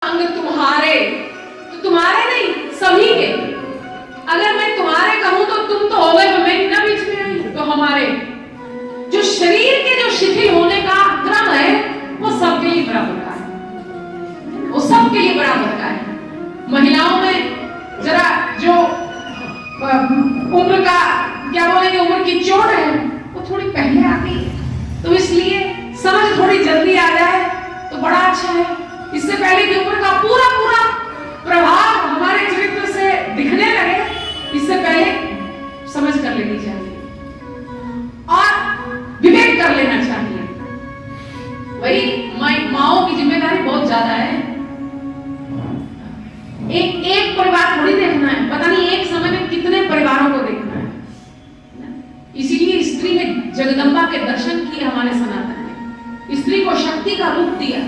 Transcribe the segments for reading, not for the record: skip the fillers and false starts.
अंग तुम्हारे, तो तुम्हारे नहीं सभी के। अगर मैं तुम्हारे कहूं तो तुम तो हो गए, मैं ना बीच में आई तो हमारे। जो शरीर के जो शिथिल होने का क्रम है वो सबके लिए बराबर का है, वो सबके लिए बराबर का है। महिलाओं में जरा जो उम्र का क्या बोलेंगे, उम्र की चोट है वो थोड़ी पहले आती है, तो इसलिए समझ थोड़ी जल्दी आ जाए तो बड़ा अच्छा है। इससे पहले की उम्र का पूरा पूरा प्रभाव हमारे चरित्र से दिखने लगे, इससे पहले समझ कर लेनी चाहिए और विवेक कर लेना चाहिए। वही माओं की जिम्मेदारी बहुत ज्यादा है। एक परिवार थोड़ी देखना है, पता नहीं एक समय में कितने परिवारों को देखना है। इसीलिए स्त्री ने जगदम्बा के दर्शन किए हमारे सनातन ने, स्त्री को शक्ति का रूप दिया।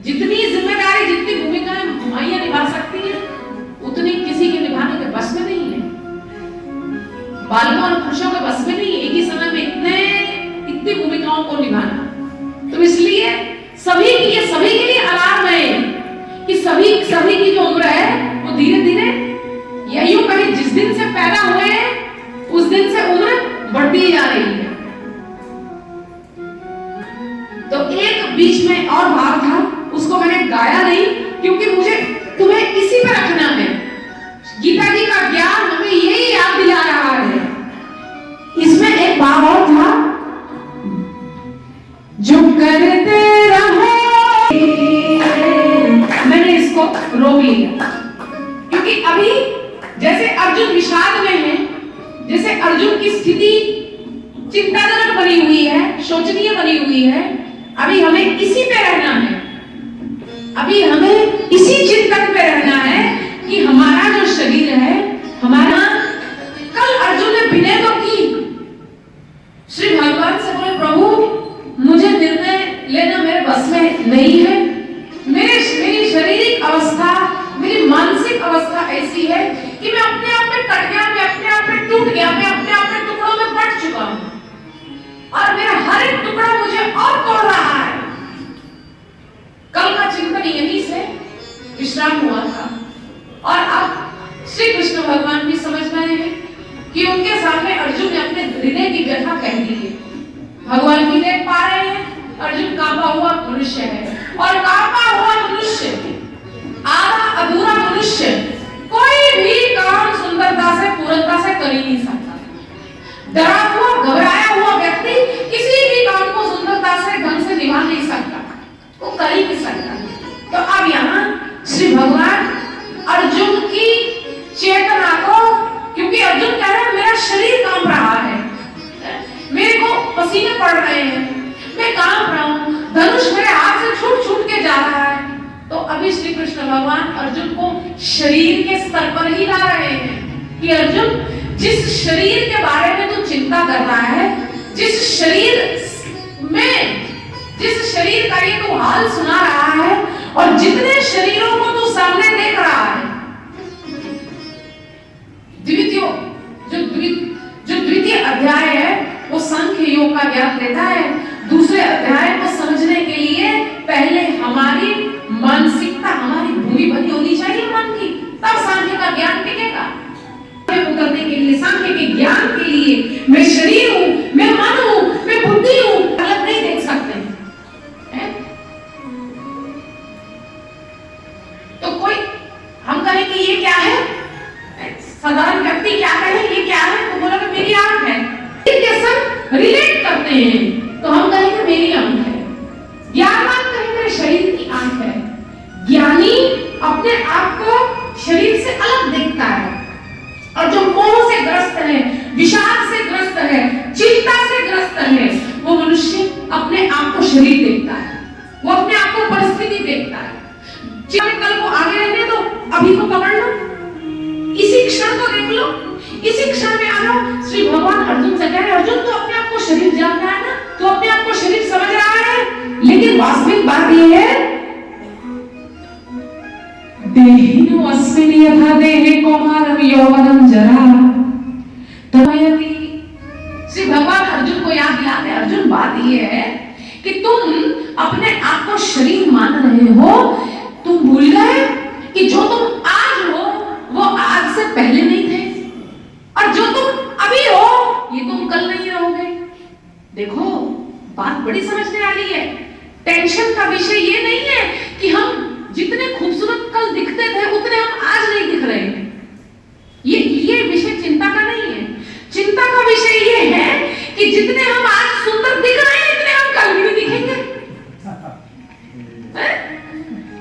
जितनी जिम्मेदारी, जितनी भूमिकाएं माइयां निभा सकती है, उतनी किसी के निभाने के बस में नहीं है। बालिकाओं और पुरुषों के बस में नहीं है एक ही समय में इतनी भूमिकाओं को निभाना। तो इसलिए सभी के लिए अलार्म है कि सभी की जो उम्र है वो धीरे धीरे, या यूं कहें जिस दिन से पैदा हुए हैं उस दिन से उम्र बढ़ती जा रही है। तो एक बीच में और भाव था, उसको मैंने गाया नहीं क्योंकि मुझे तुम्हें इसी पे रखना है। गीता जी का ज्ञान हमें यही याद दिला रहा है। इसमें एक भाव और था, जो करते रहो, मैंने इसको रोक लिया क्योंकि अभी जैसे अर्जुन विषाद में है, जैसे अर्जुन की स्थिति चिंताजनक बनी हुई है, शोचनीय बनी हुई है, अभी हमें इसी पे रहना है। अभी हमें इसी चिंतन पे रहना है कि हमारा जो शरीर है, हमारा, कल अर्जुन ने विनय तो की, श्री भगवान से बोले प्रभु मुझे निर्णय लेना मेरे बस में नहीं है, मेरी शारीरिक अवस्था, मेरी मानसिक अवस्था ऐसी है कि मैं अपने आप में कट गया, मैं अपने आप में टूट गया, मैं अपने आप में टुकड़ों में बट चुका हूं और मेरा हर एक टुकड़ा मुझे और तोड़ रहा है। कल का चिंतन यहीं से विश्राम हुआ था और अब श्री कृष्ण भगवान भी समझ रहे हैं कि उनके सामने अर्जुन ने अपने हृदय की व्यथा कह दी है। भगवान भी देख पा रहे हैं अर्जुन कांपा हुआ मनुष्य है, और कांपा हुआ मनुष्य, आधा अधूरा मनुष्य कोई भी काम सुंदरता से, पूर्णता से कर ही नहीं सकता। डरा हुआ, घबराया हुआ व्यक्ति किसी भी काम को सुंदरता से, ढंग से निभा नहीं सकता, वो कर ही नहीं सकता। तो अब यहाँ श्री भगवान अर्जुन की चेतना को, क्योंकि अर्जुन कह रहा है मेरा शरीर कांप रहा है, मेरे को पसीने पड़ रहे हैं, मैं कांप रहा हूं, धनुष मेरे हाथ से छूट छूट के जा रहा है। तो अभी श्री कृष्ण भगवान अर्जुन को शरीर के स्तर पर ही ला रहे हैं कि अर्जुन जिस शरीर के बारे में तू चिंता कर रहा है, जिस शरीर का ये तू हाल सुना रहा है और जितने शरीरों को तू सामने देख रहा है, जो द्वितीय अध्याय है वो सांख्य योग का ज्ञान देता है। दूसरे अध्याय को समझने के लिए पहले हमारी मानसिकता, हमारी भूमि बनी होनी चाहिए मन की, तब सांख्य का ज्ञान टिकेगा। करने के लिए, सांख्य के ज्ञान के लिए मैं शरीर हूं, मैं मन हूं, मैं बुद्धि हूं, अलग नहीं देख सकते हैं? तो कोई हम कहें कि ये क्या है, साधारण व्यक्ति क्या कहे ये क्या है, तो बोला कि मेरी आंख है, इसके संग रिलेट करते हैं तो हम कहेंगे मेरी आंख है। ज्ञानवान कहेंगे मेरे शरीर की आंख है। ज्ञानी अपने आप को शरीर से अलग देखता है, और जो मोह से ग्रस्त है, विषाद से ग्रस्त है, चिंता से ग्रस्त है, वो मनुष्य अपने आप को शरीर देखता है, वो अपने आप को परिस्थिति देखता है। कल को आगे रहने दो, अभी को पकड़ लो, इसी क्षण को देख लो, इसी क्षण में आ लो। श्री भगवान अर्जुन से कह रहे, अर्जुन तू अपने आप को शरीर जान रहा है ना, तू अपने आप को शरीर समझ रहा है, लेकिन वास्तविक बात यह है देहिनो अस्मिन् यथा देहे कौमारम यौवनम जरा तमयति। श्री भगवान अर्जुन को याद दिलाते, अर्जुन बात यह है कि तुम अपने आप को शरीर मान रहे हो, तुम भूल गए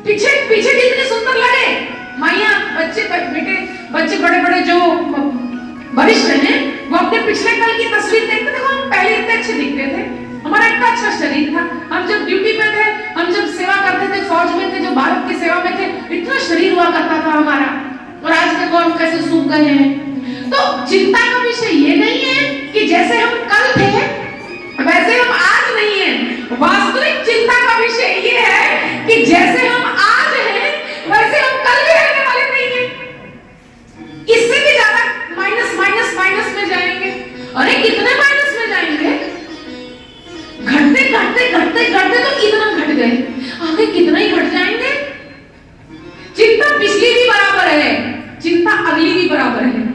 पीछे पीछे कितने सुंदर लगे माइया, बच्चे बेटे, बच्चे बड़े बड़े जो वरिष्ठ हैं वो अपने पिछले कल की तस्वीर देखते थे, हम पहले इतने अच्छे दिखते थे, हमारा इतना अच्छा शरीर था, हम जब ड्यूटी पे थे, हम जब सेवा करते थे, फौज में थे, जो भारत की सेवा में थे, इतना शरीर हुआ करता था हमारा, और आज देखो हम कैसे सूख गए हैं। तो चिंता का विषय ये नहीं है कि जैसे हम कल थे वैसे हम आज नहीं है, वास्तविक चिंता का विषय ये है कि जैसे हम आज हैं वैसे हम कल भी रहने वाले नहीं हैं, इससे भी ज्यादा माइनस माइनस माइनस में जाएंगे। अरे कितने माइनस में जाएंगे, घटते घटते घटते घटते तो इतना घट गए, आगे कितना ही घट जाएंगे। चिंता पिछली भी बराबर है, चिंता अगली भी बराबर है,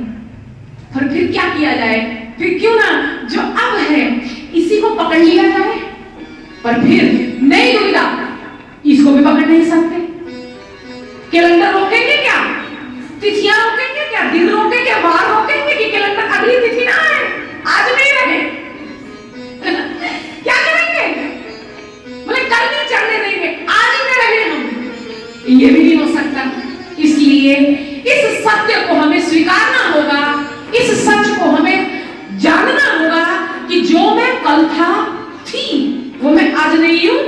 पर फिर क्या किया जाए, फिर क्यों ना जो अब है इसी को पकड़ लिया जाए, पर फिर नहीं दुविधा, इसको भी पकड़ नहीं सकते। कैलेंडर रोकेंगे क्या, तिथियां रोकेंगे क्या, दिन रोकेंगे, वार रोकेंगे कि कैलेंडर अगली तिथि ना है, आज नहीं रहे क्या करेंगे, बोले कल नहीं चढ़ने देंगे, आज ही में रहे हम, ये भी नहीं हो सकता। इसलिए इस सत्य को हमें स्वीकारना होगा, इस सच को हमें जानना होगा कि जो मैं कल था थी वो मैं आज नहीं हूं,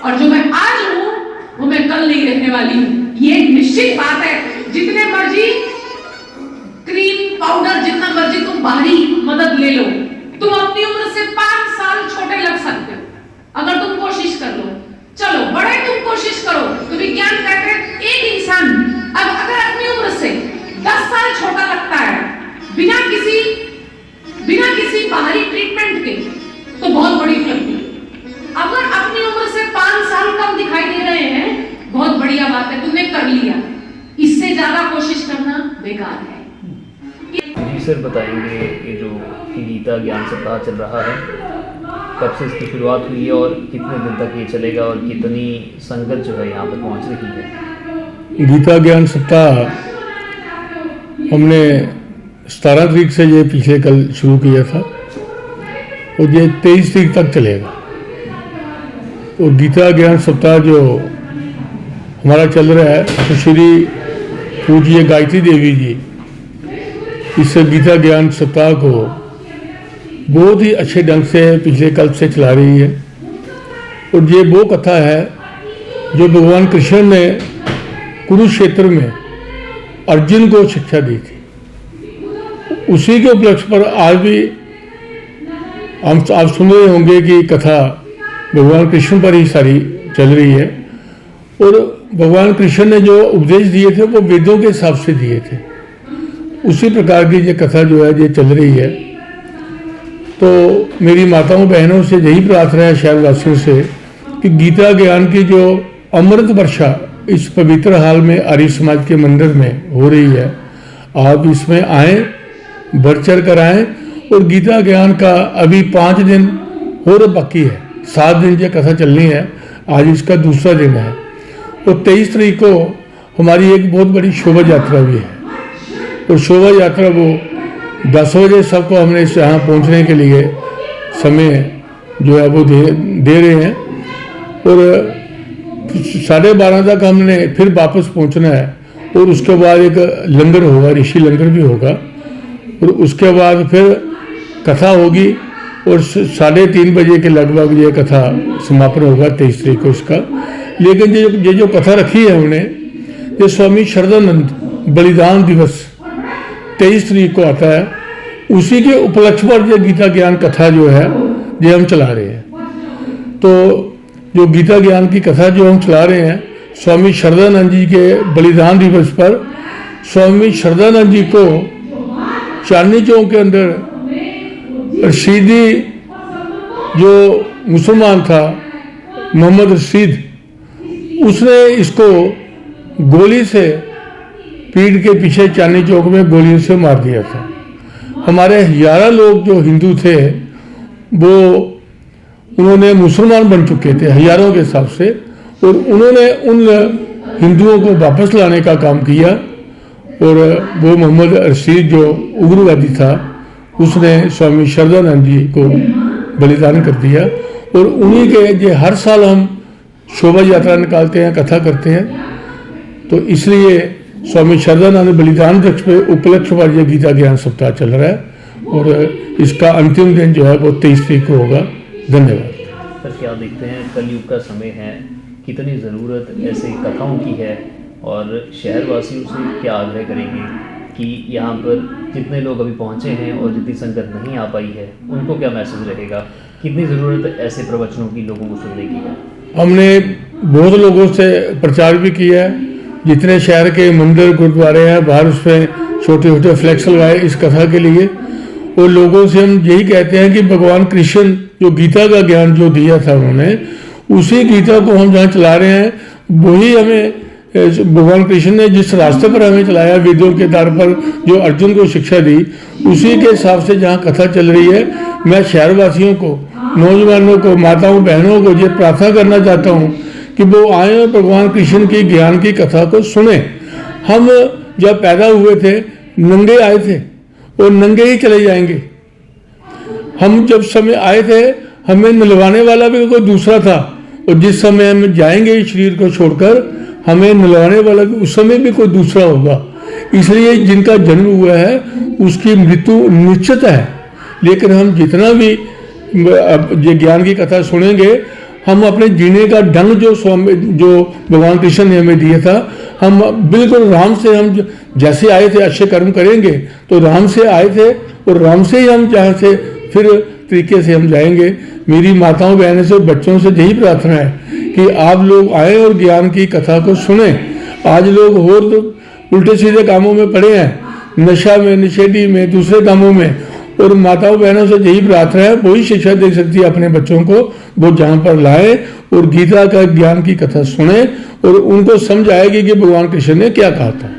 और जो मैं आज हूं वो मैं कल नहीं रहने वाली हूं। ये निश्चित बात है। जितने मर्जी क्रीम पाउडर, जितना मर्जी तुम बाहरी मदद ले लो, तुम अपनी उम्र से 5 साल छोटे लग सकते हो अगर तुम कोशिश कर लो। चलो बड़े तुम कोशिश करो तो विज्ञान कहते हैं एक इंसान अब अगर अपनी उम्र से 10 साल छोटा लगता है बिना किसी बाहरी ट्रीटमेंट के, तो बहुत बड़ी उपलब्धि। अगर अपनी उम्र से 5 साल कम दिखाई दे रहे हैं, बहुत बढ़िया बात है, तुमने कर लिया, इससे ज्यादा कोशिश करना बेकार है। जी सर, बताएंगे ये जो गीता ज्ञान सप्ताह चल रहा है, कब से इसकी शुरुआत हुई है और कितने दिन तक ये चलेगा और कितनी संगत जो है यहाँ पर पहुँच रही है? गीता ज्ञान सप्ताह हमने 17 तारीख से ये पिछले कल शुरू किया था और ये 23 तारीख तक चलेगा। और गीता ज्ञान सप्ताह जो हमारा चल रहा है, तो श्री पूज्य गायत्री देवी जी इस गीता ज्ञान सप्ताह को बहुत ही अच्छे ढंग से पिछले कल से चला रही है। और ये वो कथा है जो भगवान कृष्ण ने कुरुक्षेत्र में अर्जुन को शिक्षा दी थी, उसी के उपलक्ष्य पर आज भी आप सुन रहे होंगे कि कथा भगवान कृष्ण पर ही सारी चल रही है। और भगवान कृष्ण ने जो उपदेश दिए थे वो वेदों के हिसाब से दिए थे, उसी प्रकार की ये कथा जो है ये चल रही है। तो मेरी माताओं बहनों से यही प्रार्थना है शहरवासियों से कि गीता ज्ञान की जो अमृत वर्षा इस पवित्र हाल में आर्य समाज के मंदिर में हो रही है, आप इसमें आएँ, बढ़ चढ़ कर आएँ। और गीता ज्ञान का अभी 5 दिन और बाकी है, 7 दिन ये कथा चलनी है, आज इसका दूसरा दिन है। और 23 तारीख को हमारी एक बहुत बड़ी शोभा यात्रा भी है, और शोभा यात्रा वो 10 बजे सबको हमने यहाँ पहुँचने के लिए समय जो है वो दे रहे हैं। और 12:30 तक हमने फिर वापस पहुँचना है, और उसके बाद एक लंगर होगा, ऋषि लंगर भी होगा, और उसके बाद फिर कथा होगी, और 3:30 बजे के लगभग ये कथा समापन होगा 23 तारीख को इसका। लेकिन ये जो कथा रखी है हमने, ये स्वामी श्रद्धानंद बलिदान दिवस 23 तारीख को आता है, उसी के उपलक्ष्य पर ये गीता ज्ञान कथा जो है ये हम चला रहे हैं। तो जो गीता ज्ञान की कथा जो हम चला रहे हैं, स्वामी श्रद्धानंद जी के बलिदान दिवस पर स्वामी श्रद्धानंद जी को चांदनी चौक के अंदर रशीदी जो मुसलमान था मोहम्मद रशीद, उसने इसको गोली से पीठ के पीछे चांदनी चौक में गोली से मार दिया था। हमारे 11 लोग जो हिंदू थे वो उन्होंने मुसलमान बन चुके थे हजारों के हिसाब से, और उन्होंने उन हिंदुओं को वापस लाने का काम किया। और वो मोहम्मद रशीद जो उग्रवादी था, उसने स्वामी श्रद्धानंद जी को बलिदान कर दिया। और उन्हीं के ये हर साल हम शोभा यात्रा निकालते हैं, कथा करते हैं। तो इसलिए स्वामी श्रद्धानंद बलिदान वृक्ष पे उपलक्ष्य पर यह गीता ज्ञान सप्ताह चल रहा है और इसका अंतिम दिन जो है वो 23 तारीख को होगा। धन्यवाद। सर, क्या देखते हैं कलयुग का समय है, कितनी ज़रूरत ऐसे कथाओं की है और शहरवासियों से क्या आग्रह करेंगे कि यहाँ पर जितने लोग अभी पहुँचे हैं और जितनी संगत नहीं आ पाई है उनको क्या मैसेज रहेगा, कितनी ज़रूरत ऐसे प्रवचनों की लोगों को सुनने की है? हमने बहुत लोगों से प्रचार भी किया है, जितने शहर के मंदिर गुरुद्वारे हैं बाहर उस पर छोटे छोटे फ्लैक्स लगाए इस कथा के लिए। और लोगों से हम यही कहते हैं कि भगवान कृष्ण जो गीता का ज्ञान जो दिया था उन्होंने, उसी गीता को हम जहाँ चला रहे हैं वही हमें भगवान कृष्ण ने जिस रास्ते पर हमें चलाया, वेदों के आधार पर जो अर्जुन को शिक्षा दी, उसी के हिसाब से जहाँ कथा चल रही है, मैं शहरवासियों को, नौजवानों को, माताओं बहनों को ये प्रार्थना करना चाहता हूँ कि वो आए और भगवान कृष्ण की ज्ञान की कथा को सुने। हम जब पैदा हुए थे नंगे आए थे और नंगे ही चले जाएंगे। हम जब समय आए थे हमें नलवाने वाला भी कोई दूसरा था, और जिस समय हम जाएंगे इस शरीर को छोड़कर हमें नलवाने वाला भी उस समय भी कोई दूसरा होगा। इसलिए जिनका जन्म हुआ है उसकी मृत्यु निश्चित है। लेकिन हम जितना भी ये ज्ञान की कथा सुनेंगे, हम अपने जीने का ढंग जो भगवान कृष्ण ने हमें दिया था, हम बिल्कुल राम से, हम जैसे आए थे अच्छे कर्म करेंगे तो राम से आए थे और राम से ही हम जहाँ से फिर तरीके से हम जाएंगे। मेरी माताओं बहनों से, बच्चों से यही प्रार्थना है कि आप लोग आए और ज्ञान की कथा को सुने। आज लोग और उल्टे सीधे कामों में पड़े हैं, नशा में, नशेड़ी में, दूसरे कामों में, और माताओं बहनों से यही प्रार्थना है वही शिक्षा दे सकती है अपने बच्चों को, वो जहाँ पर लाए और गीता का ज्ञान की कथा सुने और उनको समझ आएगी कि भगवान कृष्ण ने क्या कहा था।